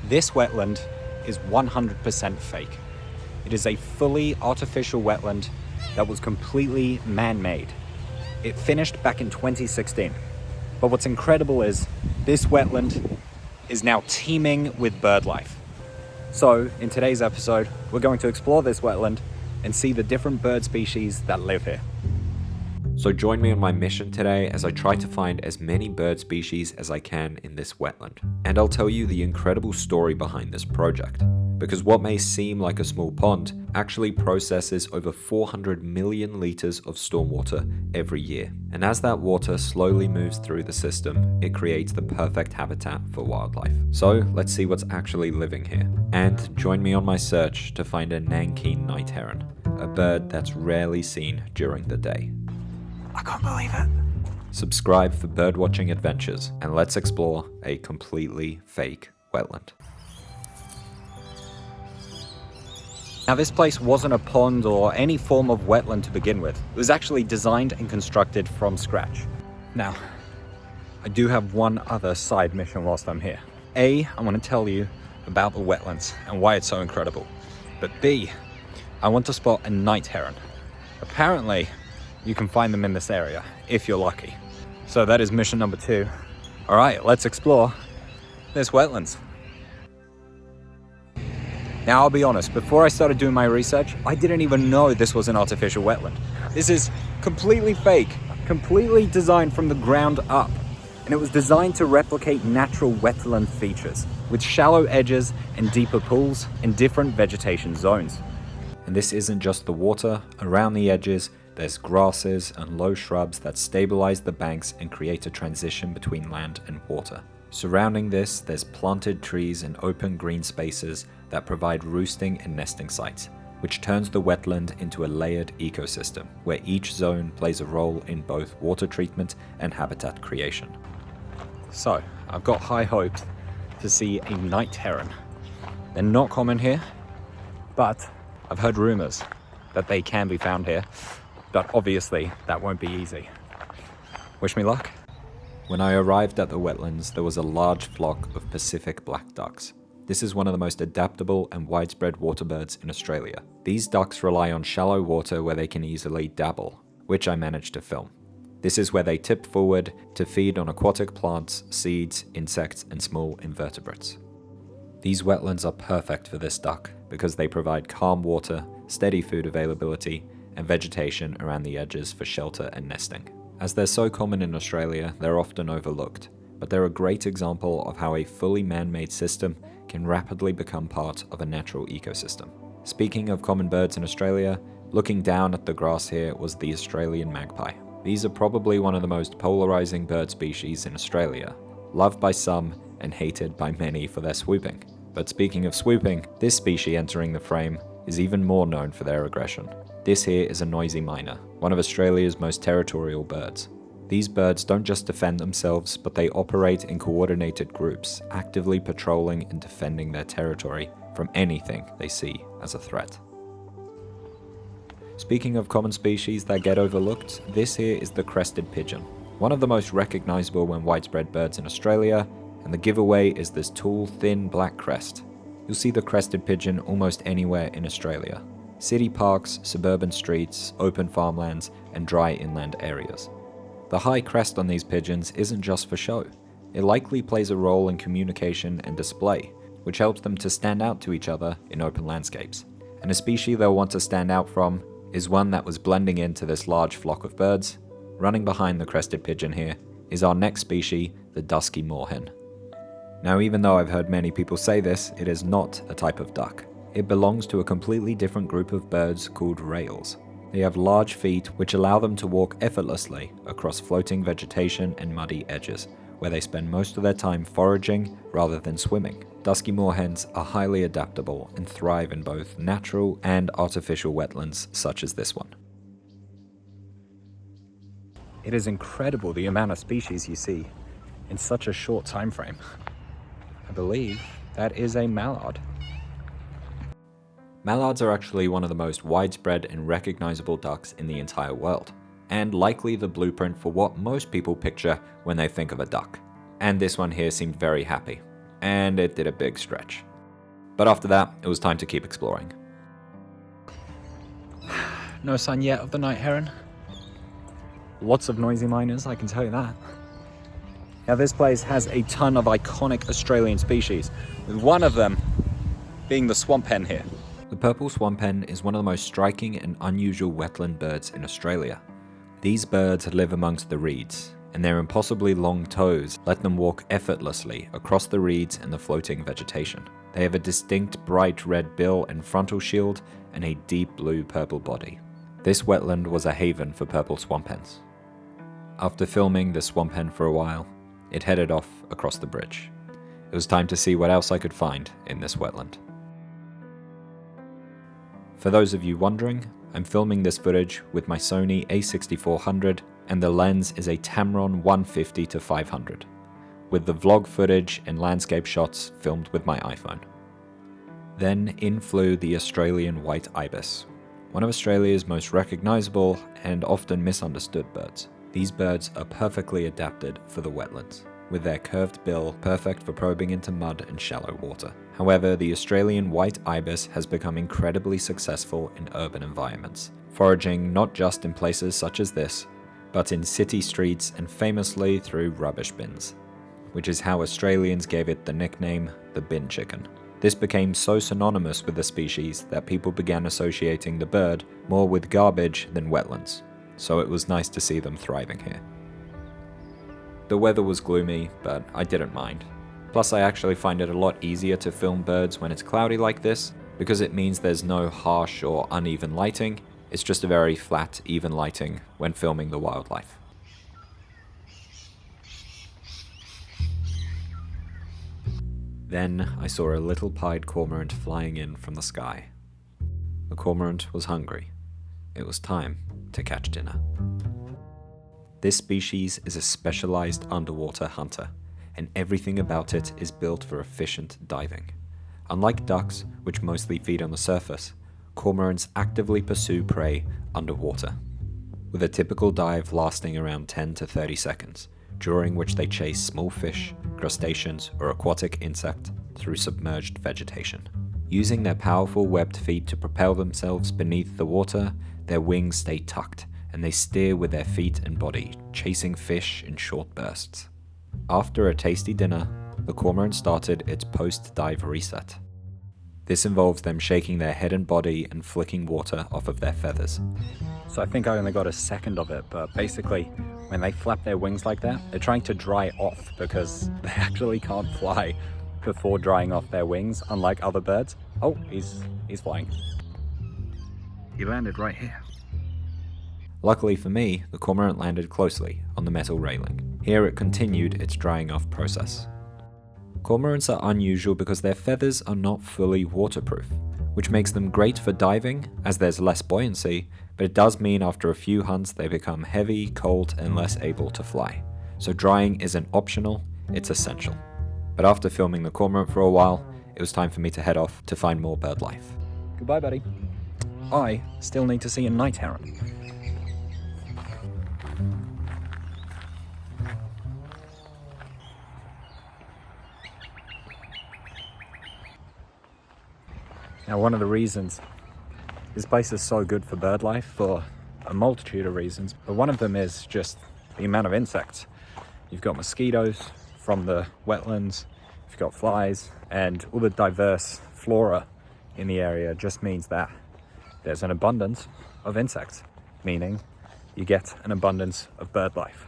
This wetland is 100% fake. It is a fully artificial wetland that was completely man-made. It finished back in 2016. But what's incredible is this wetland is now teeming with bird life. So in today's episode, we're going to explore this wetland and see the different bird species that live here. So join me on my mission today as I try to find as many bird species as I can in this wetland. And I'll tell you the incredible story behind this project. Because what may seem like a small pond actually processes over 400 million liters of stormwater every year. And as that water slowly moves through the system, it creates the perfect habitat for wildlife. So let's see what's actually living here. And join me on my search to find a Nankeen night heron, a bird that's rarely seen during the day. I can't believe it. Subscribe for birdwatching adventures, and let's explore a completely fake wetland. Now, this place wasn't a pond or any form of wetland to begin with. It was actually designed and constructed from scratch. Now, I do have one other side mission whilst I'm here. A, I want to tell you about the wetlands and why it's so incredible. But B, I want to spot a night heron. Apparently, you can find them in this area, if you're lucky. So that is mission number 2. All right, let's explore this wetlands. Now, I'll be honest, before I started doing my research, I didn't even know this was an artificial wetland. This is completely fake, completely designed from the ground up. And it was designed to replicate natural wetland features, with shallow edges and deeper pools and different vegetation zones. And this isn't just the water. Around the edges, there's grasses and low shrubs that stabilize the banks and create a transition between land and water. Surrounding this, there's planted trees and open green spaces that provide roosting and nesting sites, which turns the wetland into a layered ecosystem, where each zone plays a role in both water treatment and habitat creation. So, I've got high hopes to see a night heron. They're not common here, but I've heard rumors that they can be found here. But obviously, that won't be easy. Wish me luck. When I arrived at the wetlands, there was a large flock of Pacific black ducks. This is one of the most adaptable and widespread water birds in Australia. These ducks rely on shallow water where they can easily dabble, which I managed to film. This is where they tip forward to feed on aquatic plants, seeds, insects, and small invertebrates. These wetlands are perfect for this duck because they provide calm water, steady food availability, and vegetation around the edges for shelter and nesting. As they're so common in Australia, they're often overlooked, but they're a great example of how a fully man-made system can rapidly become part of a natural ecosystem. Speaking of common birds in Australia, looking down at the grass here was the Australian magpie. These are probably one of the most polarizing bird species in Australia, loved by some and hated by many for their swooping. But speaking of swooping, this species entering the frame is even more known for their aggression. This here is a noisy miner, one of Australia's most territorial birds. These birds don't just defend themselves, but they operate in coordinated groups, actively patrolling and defending their territory from anything they see as a threat. Speaking of common species that get overlooked, this here is the crested pigeon, one of the most recognizable and widespread birds in Australia, and the giveaway is this tall, thin black crest. You'll see the crested pigeon almost anywhere in Australia. City parks, suburban streets, open farmlands, and dry inland areas. The high crest on these pigeons isn't just for show. It likely plays a role in communication and display, which helps them to stand out to each other in open landscapes. And a species they'll want to stand out from is one that was blending into this large flock of birds. Running behind the crested pigeon here is our next species, the dusky moorhen. Now, even though I've heard many people say this, it is not a type of duck. It belongs to a completely different group of birds called rails. They have large feet which allow them to walk effortlessly across floating vegetation and muddy edges, where they spend most of their time foraging rather than swimming. Dusky moorhens are highly adaptable and thrive in both natural and artificial wetlands such as this one. It is incredible the amount of species you see in such a short time frame. I believe that is a mallard. Mallards are actually one of the most widespread and recognizable ducks in the entire world, and likely the blueprint for what most people picture when they think of a duck. And this one here seemed very happy. and it did a big stretch. But after that, it was time to keep exploring. No sign yet of the night heron. Lots of noisy miners, I can tell you that. Now this place has a ton of iconic Australian species, with one of them being the swamp hen here. The purple swamp hen is one of the most striking and unusual wetland birds in Australia. These birds live amongst the reeds, and their impossibly long toes let them walk effortlessly across the reeds and the floating vegetation. They have a distinct bright red bill and frontal shield and a deep blue-purple body. This wetland was a haven for purple swamp hens. After filming the swamp hen for a while, it headed off across the bridge. It was time to see what else I could find in this wetland. For those of you wondering, I'm filming this footage with my Sony a6400 and the lens is a Tamron 150-500, with the vlog footage and landscape shots filmed with my iPhone. Then in flew the Australian white ibis, one of Australia's most recognisable and often misunderstood birds. These birds are perfectly adapted for the wetlands, with their curved bill perfect for probing into mud and shallow water. However, the Australian white ibis has become incredibly successful in urban environments, foraging not just in places such as this, but in city streets and famously through rubbish bins, which is how Australians gave it the nickname the bin chicken. This became so synonymous with the species that people began associating the bird more with garbage than wetlands, so it was nice to see them thriving here. The weather was gloomy, but I didn't mind. Plus, I actually find it a lot easier to film birds when it's cloudy like this, because it means there's no harsh or uneven lighting, it's just a very flat, even lighting when filming the wildlife. Then I saw a little pied cormorant flying in from the sky. The cormorant was hungry. It was time to catch dinner. This species is a specialized underwater hunter, and everything about it is built for efficient diving. Unlike ducks, which mostly feed on the surface, cormorants actively pursue prey underwater, with a typical dive lasting around 10 to 30 seconds, during which they chase small fish, crustaceans, or aquatic insect through submerged vegetation. Using their powerful webbed feet to propel themselves beneath the water, their wings stay tucked, and they steer with their feet and body, chasing fish in short bursts. After a tasty dinner, the cormorant started its post-dive reset. This involves them shaking their head and body and flicking water off of their feathers. So I think I only got a second of it, but basically, when they flap their wings like that, they're trying to dry off because they actually can't fly before drying off their wings, unlike other birds. Oh, he's flying. He landed right here. Luckily for me, the cormorant landed closely on the metal railing. Here it continued its drying off process. Cormorants are unusual because their feathers are not fully waterproof, which makes them great for diving as there's less buoyancy, but it does mean after a few hunts they become heavy, cold, and less able to fly. So drying isn't optional, it's essential. But after filming the cormorant for a while, it was time for me to head off to find more bird life. Goodbye, buddy. I still need to see a night heron. Now, one of the reasons this place is so good for bird life, for a multitude of reasons, but one of them is just the amount of insects. You've got mosquitoes from the wetlands, you've got flies, and all the diverse flora in the area just means that there's an abundance of insects, meaning you get an abundance of bird life.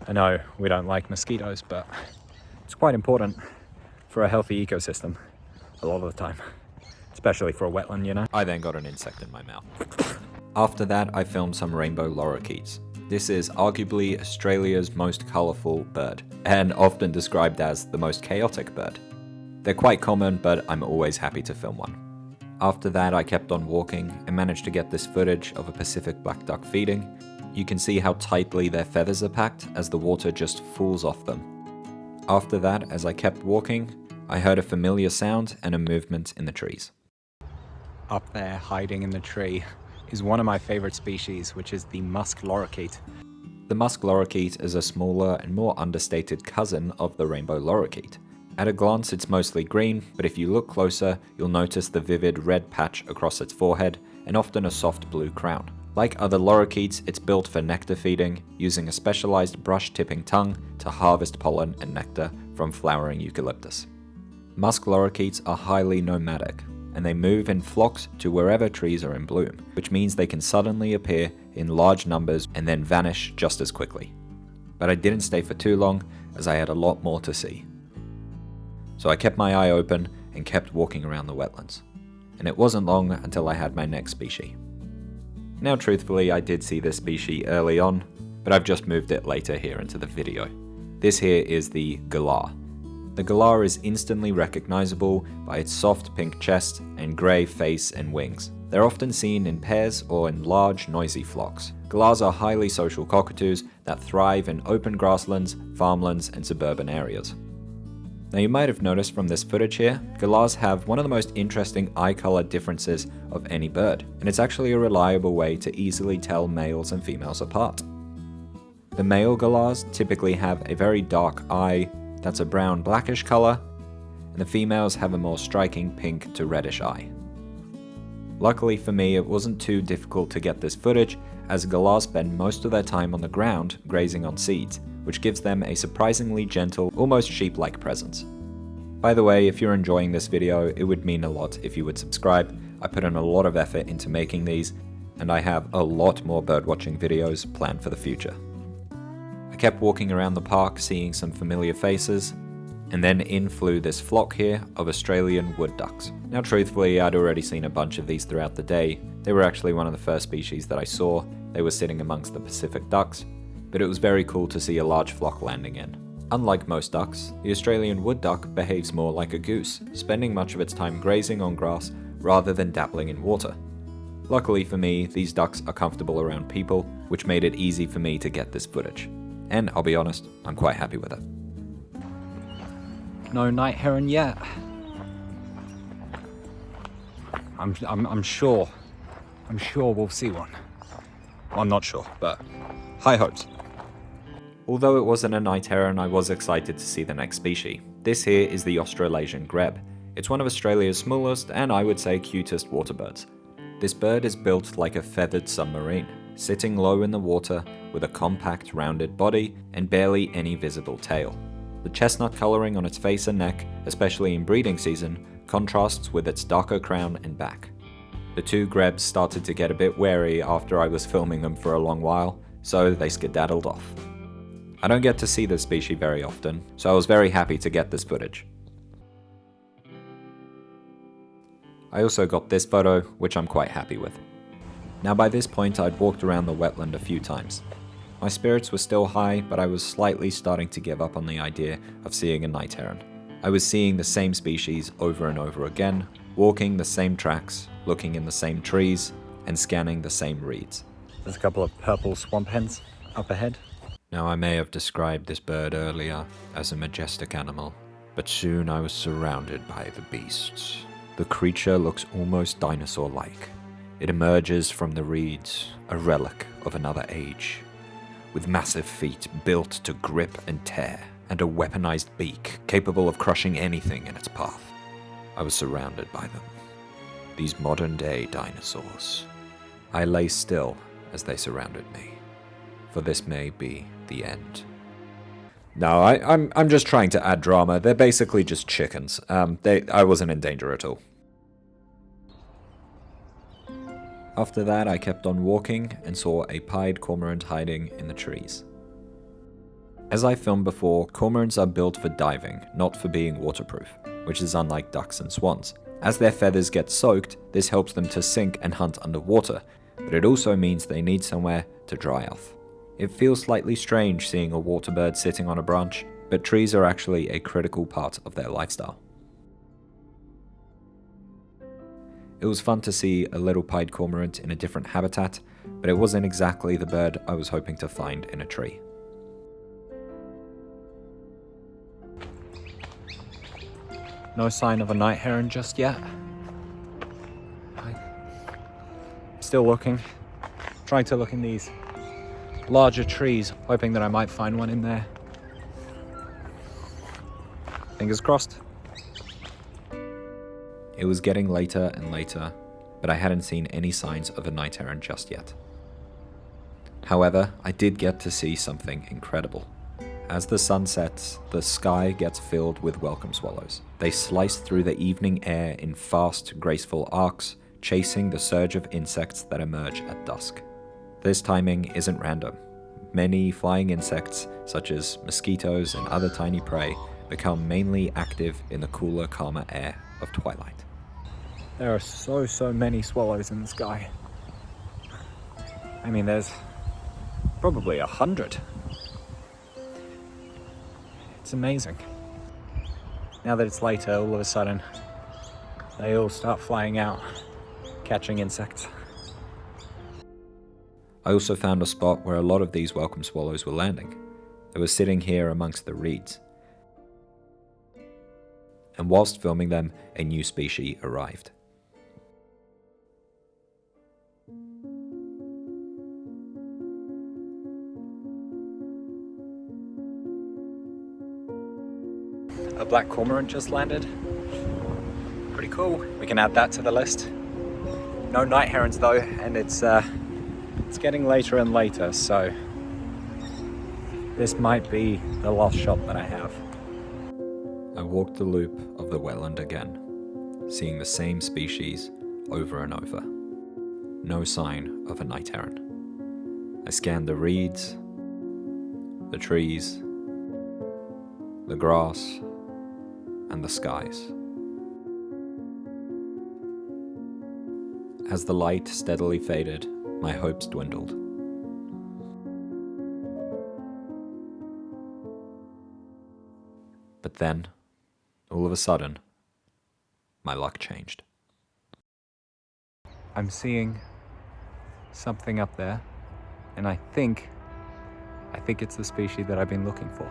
I know we don't like mosquitoes, but it's quite important for a healthy ecosystem a lot of the time. Especially for a wetland, you know? I then got an insect in my mouth. After that, I filmed some rainbow lorikeets. This is arguably Australia's most colourful bird, and often described as the most chaotic bird. They're quite common, but I'm always happy to film one. After that, I kept on walking and managed to get this footage of a Pacific black duck feeding. You can see how tightly their feathers are packed as the water just falls off them. After that, as I kept walking, I heard a familiar sound and a movement in the trees. Up there, hiding in the tree, is one of my favorite species, which is the musk lorikeet. The musk lorikeet is a smaller and more understated cousin of the rainbow lorikeet. At a glance, it's mostly green, but if you look closer, you'll notice the vivid red patch across its forehead and often a soft blue crown. Like other lorikeets, it's built for nectar feeding, using a specialized brush-tipping tongue to harvest pollen and nectar from flowering eucalyptus. Musk lorikeets are highly nomadic, and they move in flocks to wherever trees are in bloom, which means they can suddenly appear in large numbers and then vanish just as quickly. But I didn't stay for too long, as I had a lot more to see. So I kept my eye open and kept walking around the wetlands. And it wasn't long until I had my next species. Now truthfully, I did see this species early on, but I've just moved it later here into the video. This here is the galah. The galah is instantly recognizable by its soft pink chest and grey face and wings. They're often seen in pairs or in large, noisy flocks. Galahs are highly social cockatoos that thrive in open grasslands, farmlands, and suburban areas. Now you might have noticed from this footage here, galahs have one of the most interesting eye color differences of any bird, and it's actually a reliable way to easily tell males and females apart. The male galahs typically have a very dark eye that's a brown blackish color, and the females have a more striking pink to reddish eye. Luckily for me, it wasn't too difficult to get this footage, as galahs spend most of their time on the ground grazing on seeds, which gives them a surprisingly gentle, almost sheep-like presence. By the way, if you're enjoying this video, it would mean a lot if you would subscribe. I put in a lot of effort into making these, and I have a lot more birdwatching videos planned for the future. I kept walking around the park seeing some familiar faces, and then in flew this flock here of Australian wood ducks. Now truthfully, I'd already seen a bunch of these throughout the day. They were actually one of the first species that I saw. They were sitting amongst the Pacific ducks, but it was very cool to see a large flock landing in. Unlike most ducks, the Australian wood duck behaves more like a goose, spending much of its time grazing on grass rather than dabbling in water. Luckily for me, these ducks are comfortable around people, which made it easy for me to get this footage. And I'll be honest, I'm quite happy with it. No night heron yet. I'm sure we'll see one. Well, I'm not sure, but high hopes. Although it wasn't a night heron, I was excited to see the next species. This here is the Australasian grebe. It's one of Australia's smallest and I would say cutest waterbirds. This bird is built like a feathered submarine, sitting low in the water with a compact rounded body and barely any visible tail. The chestnut coloring on its face and neck, especially in breeding season, contrasts with its darker crown and back. The two grebes started to get a bit wary after I was filming them for a long while, so they skedaddled off. I don't get to see this species very often, so I was very happy to get this footage. I also got this photo, which I'm quite happy with. Now by this point I'd walked around the wetland a few times. My spirits were still high, but I was slightly starting to give up on the idea of seeing a night heron. I was seeing the same species over and over again, walking the same tracks, looking in the same trees, and scanning the same reeds. There's a couple of purple swamp hens up ahead. Now I may have described this bird earlier as a majestic animal, but soon I was surrounded by the beasts. The creature looks almost dinosaur-like. It emerges from the reeds, a relic of another age, with massive feet built to grip and tear, and a weaponized beak capable of crushing anything in its path. I was surrounded by them. These modern-day dinosaurs. I lay still as they surrounded me, for this may be the end. No, I'm just trying to add drama. They're basically just chickens. I wasn't in danger at all. After that, I kept on walking and saw a pied cormorant hiding in the trees. As I filmed before, cormorants are built for diving, not for being waterproof, which is unlike ducks and swans. As their feathers get soaked, this helps them to sink and hunt underwater, but it also means they need somewhere to dry off. It feels slightly strange seeing a waterbird sitting on a branch, but trees are actually a critical part of their lifestyle. It was fun to see a little pied cormorant in a different habitat, but it wasn't exactly the bird I was hoping to find in a tree. No sign of a night heron just yet. Still looking. Trying to look in these larger trees, hoping that I might find one in there. I Fingers crossed. It was getting later and later, but I hadn't seen any signs of a night heron just yet. However, I did get to see something incredible. As the sun sets, the sky gets filled with welcome swallows. They slice through the evening air in fast, graceful arcs, chasing the surge of insects that emerge at dusk. This timing isn't random. Many flying insects, such as mosquitoes and other tiny prey, become mainly active in the cooler, calmer air of twilight. There are so many swallows in the sky. I mean, there's probably 100. It's amazing. Now that it's later, all of a sudden, they all start flying out, catching insects. I also found a spot where a lot of these welcome swallows were landing. They were sitting here amongst the reeds. And whilst filming them, a new species arrived. A black cormorant just landed. Pretty cool. We can add that to the list. No night herons though, and it's getting later and later, so this might be the last shot that I have. I walked the loop of the wetland again, seeing the same species over and over. No sign of a night heron. I scanned the reeds, the trees, the grass, and the skies. As the light steadily faded, my hopes dwindled. But then, all of a sudden, my luck changed. I'm seeing something up there, and I think it's the species that I've been looking for.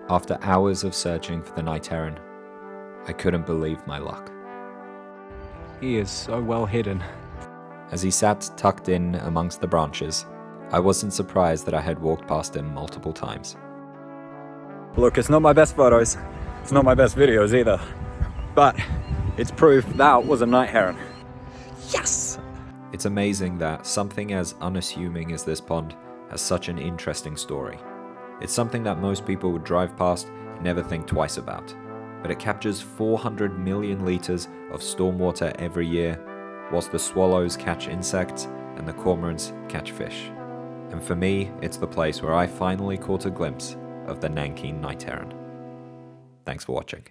After hours of searching for the night heron, I couldn't believe my luck. He is so well hidden. As he sat tucked in amongst the branches, I wasn't surprised that I had walked past him multiple times. Look, it's not my best photos. It's not my best videos either. But it's proof that was a night heron. Yes! It's amazing that something as unassuming as this pond has such an interesting story. It's something that most people would drive past and never think twice about. But it captures 400 million litres of stormwater every year, whilst the swallows catch insects and the cormorants catch fish. And for me, it's the place where I finally caught a glimpse of the Nanking night heron. Thanks for watching.